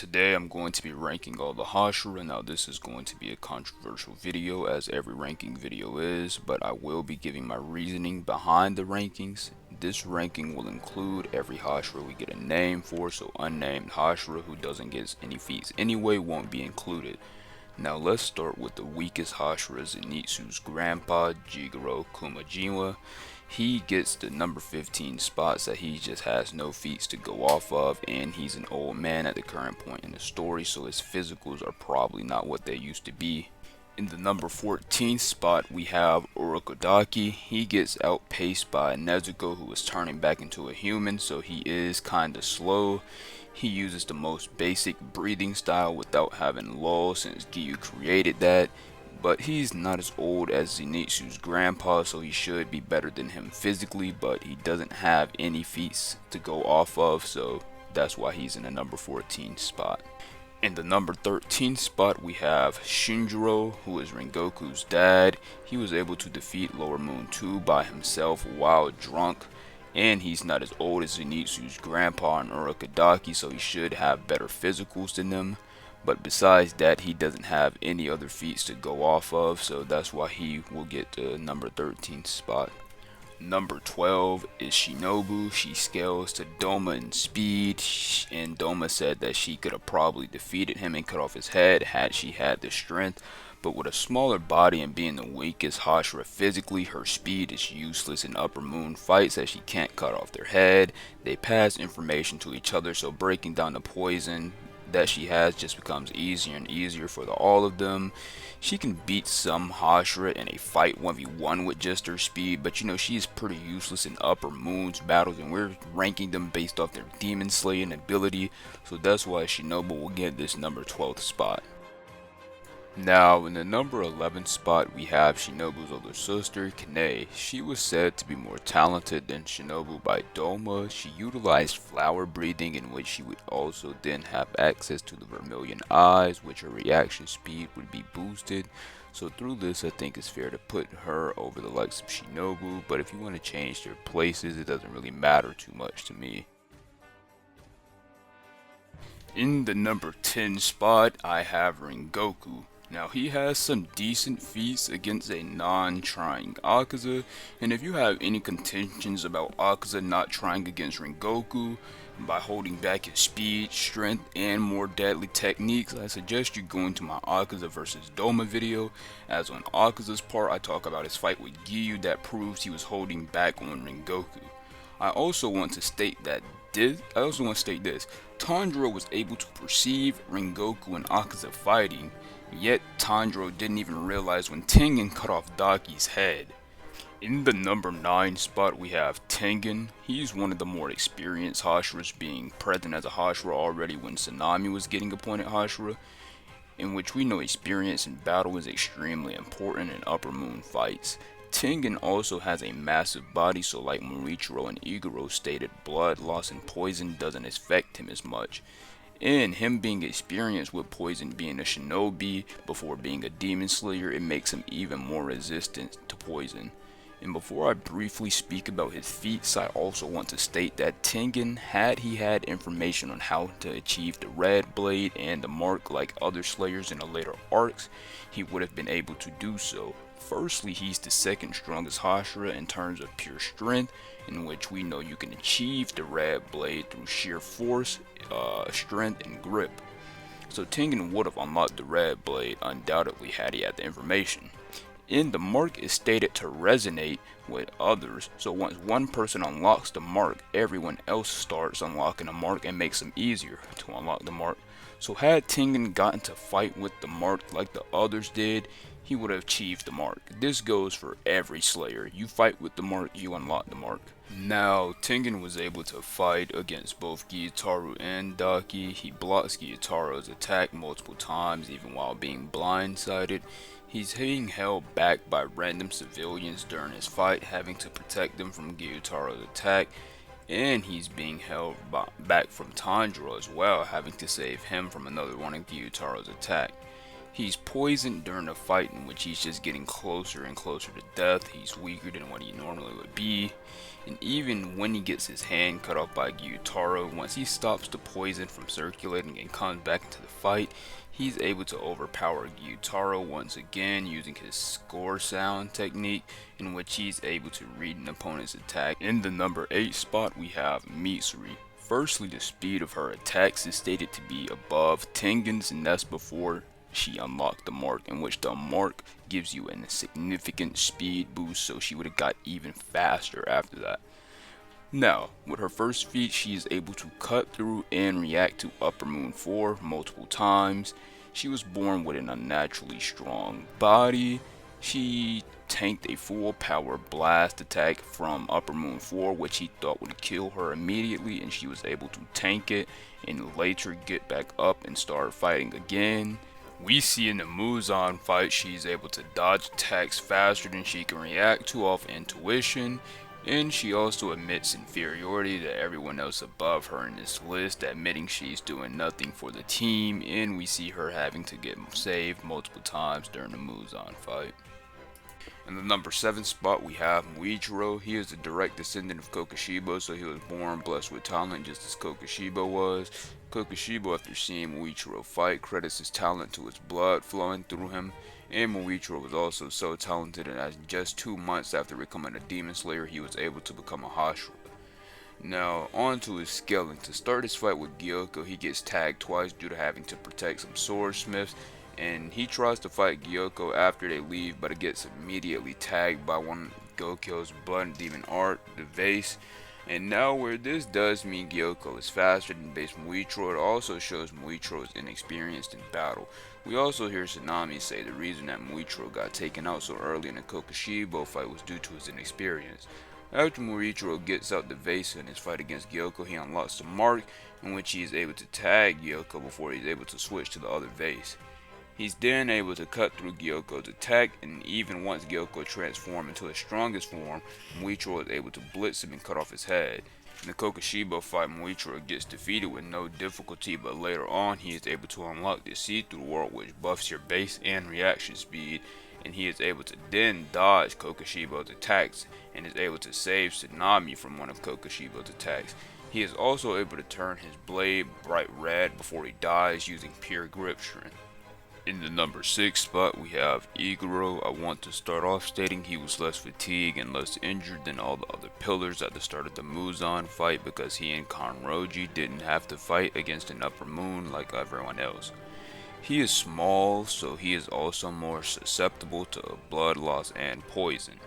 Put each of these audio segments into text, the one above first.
Today I'm going to be ranking all the Hashira. Now this is going to be a controversial video as every ranking video is, but I will be giving my reasoning behind the rankings. This ranking will include every Hashira we get a name for, so unnamed Hashira who doesn't get any feats anyway won't be included. Now let's start with the weakest Hashira, Zenitsu's grandpa, Jigoro Kumajiwa. He gets the number 15 spots that he just has no feats to go off of, and he's an old man at the current point in the story, so his physicals are probably not what they used to be. In the number 14 spot, we have Urokodaki. He gets outpaced by Nezuko, who is turning back into a human, so he is kinda slow. He uses the most basic breathing style without having lull since Giyu created that. But he's not as old as Zenitsu's grandpa, so he should be better than him physically, but he doesn't have any feats to go off of, so that's why he's in the number 14 spot. In the number 13 spot, we have Shinjiro, who is Rengoku's dad. He was able to defeat Lower Moon 2 by himself while drunk, and he's not as old as Zenitsu's grandpa and Urokodaki, so he should have better physicals than them. But besides that, he doesn't have any other feats to go off of, so that's why he will get the number 13 spot. Number 12 is Shinobu. She scales to Doma in speed, and Doma said that she could have probably defeated him and cut off his head had she had the strength. But with a smaller body and being the weakest Hashira physically, her speed is useless in Upper Moon fights as she can't cut off their head. They pass information to each other, so breaking down the poison that she has just becomes easier and easier for all of them. She can beat some Hashira in a fight 1v1 with just her speed, but she is pretty useless in Upper Moon's battles, and we're ranking them based off their demon slaying ability, so that's why Shinobu will get this number 12th spot. Now, in the number 11 spot, we have Shinobu's older sister, Kane. She was said to be more talented than Shinobu by Doma. She utilized flower breathing, in which she would also then have access to the vermilion eyes, which her reaction speed would be boosted. So through this, I think it's fair to put her over the likes of Shinobu, but if you want to change their places, it doesn't really matter too much to me. In the number 10 spot, I have Rengoku. Now, he has some decent feats against a non-trying Akaza, and if you have any contentions about Akaza not trying against Rengoku by holding back his speed, strength, and more deadly techniques, I suggest you go into my Akaza vs Doma video, as on Akaza's part I talk about his fight with Giyu that proves he was holding back on Rengoku. I also want to state this, Tanjiro was able to perceive Rengoku and Akaza fighting, yet Tanjiro didn't even realize when Tengen cut off Daki's head. In the number 9 spot, we have Tengen. He's one of the more experienced Hashiras, being present as a Hashira already when Tsunami was getting appointed Hashira, in which we know experience in battle is extremely important in Upper Moon fights. Tengen also has a massive body, so like Morichiro and Iguro stated, blood loss and poison doesn't affect him as much. And him being experienced with poison, being a shinobi before being a demon slayer, it makes him even more resistant to poison. And before I briefly speak about his feats, I also want to state that Tengen, had he had information on how to achieve the red blade and the mark like other slayers in the later arcs, he would have been able to do so. Firstly, he's the second strongest Hashira in terms of pure strength, in which we know you can achieve the red blade through sheer force, strength, and grip. So Tengen would have unlocked the red blade undoubtedly had he had the information. And the mark is stated to resonate with others, so once one person unlocks the mark, everyone else starts unlocking the mark and makes them easier to unlock the mark. So had Tengen gotten to fight with the mark like the others did, he would have achieved the mark. This goes for every slayer. You fight with the mark, you unlock the mark. Now, Tengen was able to fight against both Gyutaru and Daki. He blocks Gyutaru's attack multiple times even while being blindsided. He's being held back by random civilians during his fight, having to protect them from Gyutaru's attack. And he's being held back from Tanjiro as well, having to save him from another one of Gyutaru's attack. He's poisoned during a fight in which he's just getting closer and closer to death. He's weaker than what he normally would be. And even when he gets his hand cut off by Gyutaro, once he stops the poison from circulating and comes back into the fight, he's able to overpower Gyutaro once again using his score sound technique, in which he's able to read an opponent's attack. In the number 8 spot, we have Mitsuri. Firstly, the speed of her attacks is stated to be above Tengen's, and that's before she unlocked the mark, in which the mark gives you a significant speed boost, so she would have got even faster after that. Now, with her first feat, she is able to cut through and react to Upper Moon 4 multiple times. She was born with an unnaturally strong body. She tanked a full power blast attack from Upper Moon 4, which he thought would kill her immediately, and she was able to tank it and later get back up and start fighting again. We see in the Muzan fight she's able to dodge attacks faster than she can react to off intuition, and she also admits inferiority to everyone else above her in this list, admitting she's doing nothing for the team, and we see her having to get saved multiple times during the Muzan fight. In the number 7 spot, we have Muichiro. He is a direct descendant of Kokushibo, so he was born blessed with talent just as Kokushibo was. Kokushibo, after seeing Muichiro fight, credits his talent to his blood flowing through him, and Muichiro was also so talented that just 2 months after becoming a demon slayer, he was able to become a Hashira. Now, on to his scaling. To start his fight with Gyoko, he gets tagged twice due to having to protect some swordsmiths, and he tries to fight Gyoko after they leave, but it gets immediately tagged by one of Gokyo's blood demon art, the vase. And now where this does mean Gyoko is faster than base Muichiro, it also shows Muichiro is inexperienced in battle. We also hear Tsunami say the reason that Muichiro got taken out so early in the Kokushibo fight was due to his inexperience. After Muichiro gets out the vase in his fight against Gyoko, he unlocks the mark, in which he is able to tag Gyoko before he's able to switch to the other vase. He's then able to cut through Gyoko's attack, and even once Gyoko transforms into his strongest form, Muichiro is able to blitz him and cut off his head. In the Kokushibo fight, Muichiro gets defeated with no difficulty, but later on he is able to unlock the see-through world, which buffs your base and reaction speed, and he is able to then dodge Kokushibo's attacks, and is able to save Tsunami from one of Kokushibo's attacks. He is also able to turn his blade bright red before he dies using pure grip strength. In the number 6 spot, we have Iguro. I want to start off stating he was less fatigued and less injured than all the other pillars at the start of the Muzan fight, because he and Kanroji didn't have to fight against an Upper Moon like everyone else. He is small, so he is also more susceptible to blood loss and poison.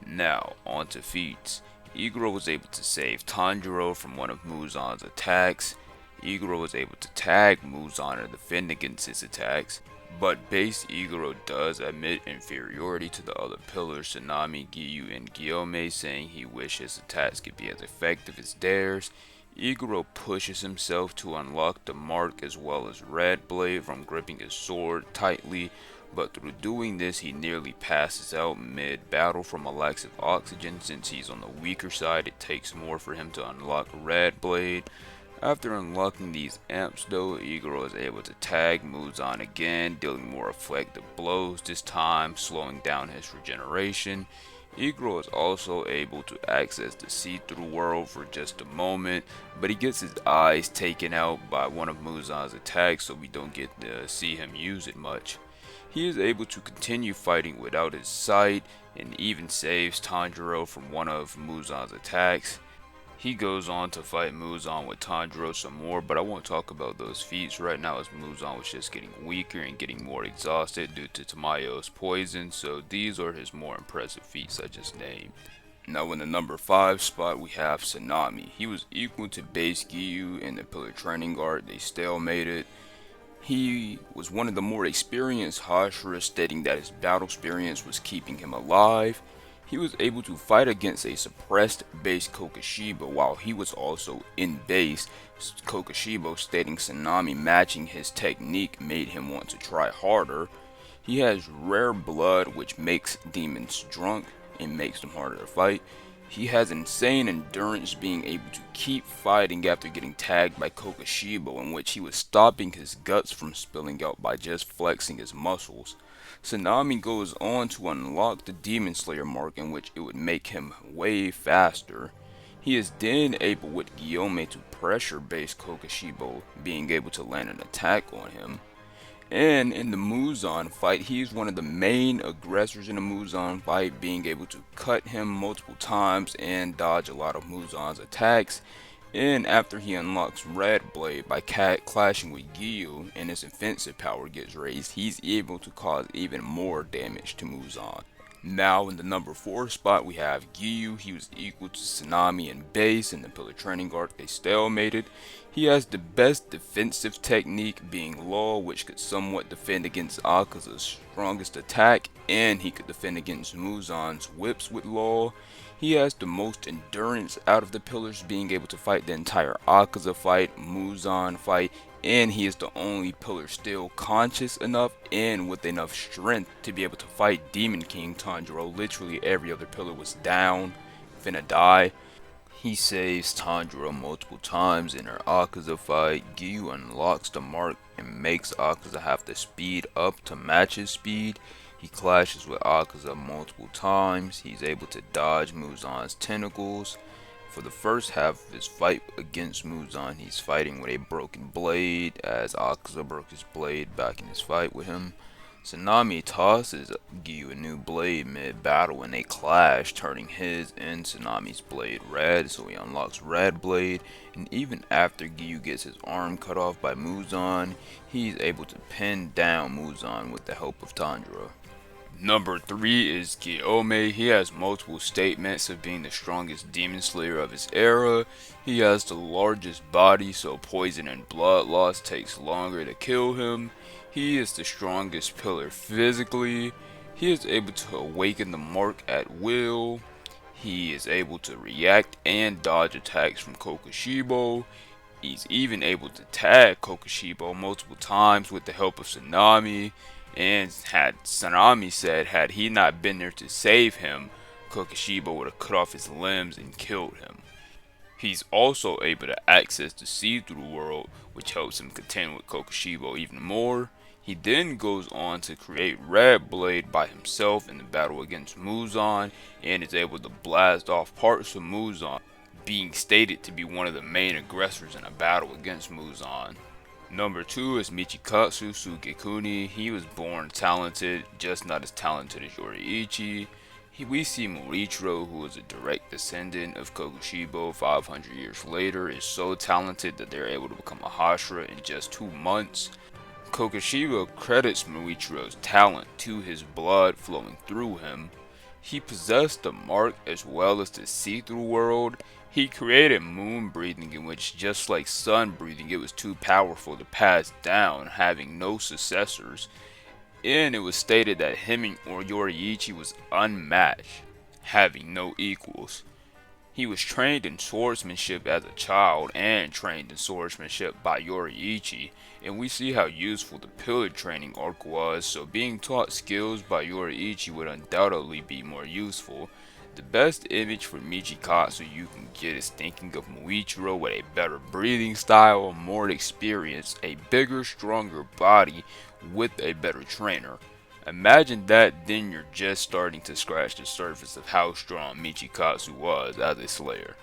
Now, on to feats. Iguro was able to save Tanjiro from one of Muzan's attacks. Iguro was able to tag Muzan and defend against his attacks, but base Iguro does admit inferiority to the other pillars, Tsunami, Giyu, and Gyome, saying he wishes his attacks could be as effective as theirs. Iguro pushes himself to unlock the mark as well as Red Blade from gripping his sword tightly, but through doing this he nearly passes out mid-battle from a lack of oxygen. Since he's on the weaker side, it takes more for him to unlock Red Blade. After unlocking these amps though, Iguro is able to tag Muzan again, dealing more effective blows, this time slowing down his regeneration. Iguro is also able to access the see-through world for just a moment, but he gets his eyes taken out by one of Muzan's attacks, so we don't get to see him use it much. He is able to continue fighting without his sight, and even saves Tanjiro from one of Muzan's attacks. He goes on to fight Muzan with Tanjiro some more, but I won't talk about those feats right now, as Muzan was just getting weaker and getting more exhausted due to Tamayo's poison, so these are his more impressive feats I just named. Now in the number 5 spot, we have Tsunami. He was equal to base Giyu in the Pillar Training Guard. They stalemated. He was one of the more experienced Hashira, stating that his battle experience was keeping him alive. He was able to fight against a suppressed base Kokushibo while he was also in base Kokushibo, stating Tsunami matching his technique made him want to try harder. He has rare blood, which makes demons drunk and makes them harder to fight. He has insane endurance, being able to keep fighting after getting tagged by Kokushibo, in which he was stopping his guts from spilling out by just flexing his muscles. Tsunami goes on to unlock the Demon Slayer mark, in which it would make him way faster. He is then able with Guillaume to pressure base Kokushibo, being able to land an attack on him. And in the Muzan fight, he's one of the main aggressors in the Muzan fight, being able to cut him multiple times and dodge a lot of Muzan's attacks. And after he unlocks Red Blade by clashing with Gyu and his offensive power gets raised, he's able to cause even more damage to Muzan. Now in the number 4 spot we have Gyu. He was equal to Tsunami in base. In the Pillar Training Arc they stalemated. He has the best defensive technique, being Law, which could somewhat defend against Akaza's strongest attack, and he could defend against Muzan's whips with Law. He has the most endurance out of the pillars, being able to fight the entire Akaza fight, Muzan fight, and he is the only pillar still conscious enough and with enough strength to be able to fight Demon King Tanjiro. Literally every other pillar was down, finna die. He saves Tanjiro multiple times in her Akaza fight. Gyu unlocks the mark and makes Akaza have to speed up to match his speed. He clashes with Akaza multiple times. He's able to dodge Muzan's tentacles. For the first half of his fight against Muzan, he's fighting with a broken blade, as Akaza broke his blade back in his fight with him. Tsunami tosses Gyu a new blade mid-battle and they clash, turning his and Tsunami's blade red, so he unlocks Red Blade, and even after Gyu gets his arm cut off by Muzan, he's able to pin down Muzan with the help of Tanjiro. Number 3 is Guillaume. He has multiple statements of being the strongest demon slayer of his era. He has the largest body, so poison and blood loss takes longer to kill him. He is the strongest pillar physically. He is able to awaken the mark at will. He is able to react and dodge attacks from Kokushibo. He's even able to tag Kokushibo multiple times with the help of Tsunami. And had Tsunami said had he not been there to save him, Kokushibo would have cut off his limbs and killed him. He's also able to access the see-through world, which helps him contend with Kokushibo even more. He then goes on to create Red Blade by himself in the battle against Muzan, and is able to blast off parts of Muzan, being stated to be one of the main aggressors in a battle against Muzan. Number 2 is Michikatsu Sugekuni. He was born talented, just not as talented as Yoriichi. We see Morichiro, who is a direct descendant of Kokushibo 500 years later, is so talented that they're able to become a Hashira in just 2 months. Kokushibo credits Morichiro's talent to his blood flowing through him. He possessed the mark as well as the see-through world. He created moon breathing, in which, just like sun breathing, it was too powerful to pass down, having no successors. And it was stated that him or Yoriichi was unmatched, having no equals. He was trained in swordsmanship as a child and trained in swordsmanship by Yoriichi, and we see how useful the Pillar Training Arc was, so being taught skills by Yoriichi would undoubtedly be more useful. The best image for Michikatsu you can get is thinking of Muichiro with a better breathing style, more experience, a bigger, stronger body with a better trainer. Imagine that, then you're just starting to scratch the surface of how strong Michikatsu was as a slayer.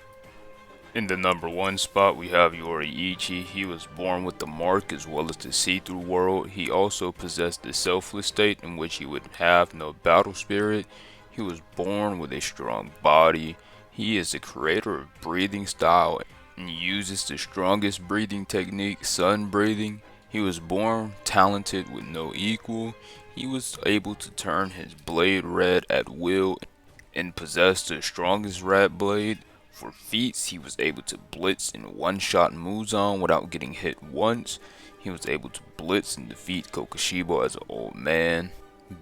In the number 1 spot we have Yoriichi. He was born with the mark as well as the see-through world. He also possessed the selfless state in which he would have no battle spirit. He was born with a strong body. He is the creator of breathing style and uses the strongest breathing technique, sun breathing. He was born talented with no equal. He was able to turn his blade red at will and possessed the strongest red blade. For feats, he was able to blitz and one-shot Muzan without getting hit once. He was able to blitz and defeat Kokushibo as an old man,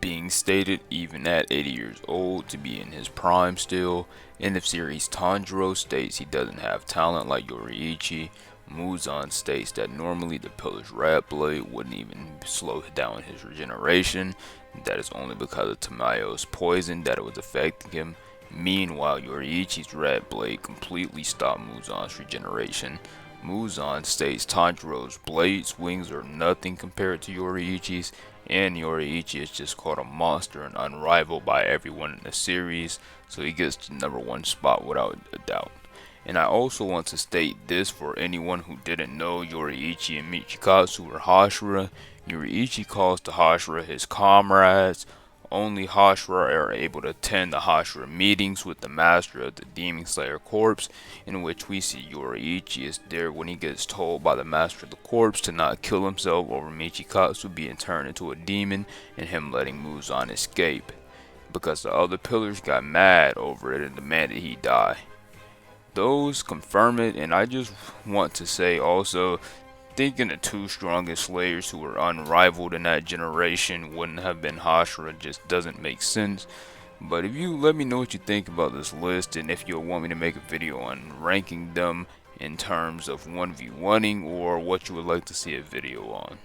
being stated even at 80 years old to be in his prime still. In the series, Tanjiro states he doesn't have talent like Yoriichi. Muzan states that normally the Pillar's Red Blade wouldn't even slow down his regeneration. That is only because of Tamayo's poison that it was affecting him. Meanwhile, Yoriichi's Red Blade completely stopped Muzan's regeneration. Muzan states Tanjiro's blades wings are nothing compared to Yoriichi's, and Yoriichi is just called a monster and unrivaled by everyone in the series, so he gets the #1 spot without a doubt. And I also want to state this for anyone who didn't know Yoriichi and Michikazu were Hashira. Yoriichi calls the Hashira his comrades. Only Hashira are able to attend the Hashira meetings with the master of the Demon Slayer Corps, in which we see Yoriichi is there when he gets told by the master of the corps to not kill himself over Michikazu being turned into a demon and him letting Muzan escape, because the other pillars got mad over it and demanded he die. Those confirm it, and I just want to say also, thinking the two strongest Slayers who were unrivaled in that generation wouldn't have been Hashira just doesn't make sense. But if you let me know what you think about this list, and if you'll want me to make a video on ranking them in terms of 1v1ing or what you would like to see a video on.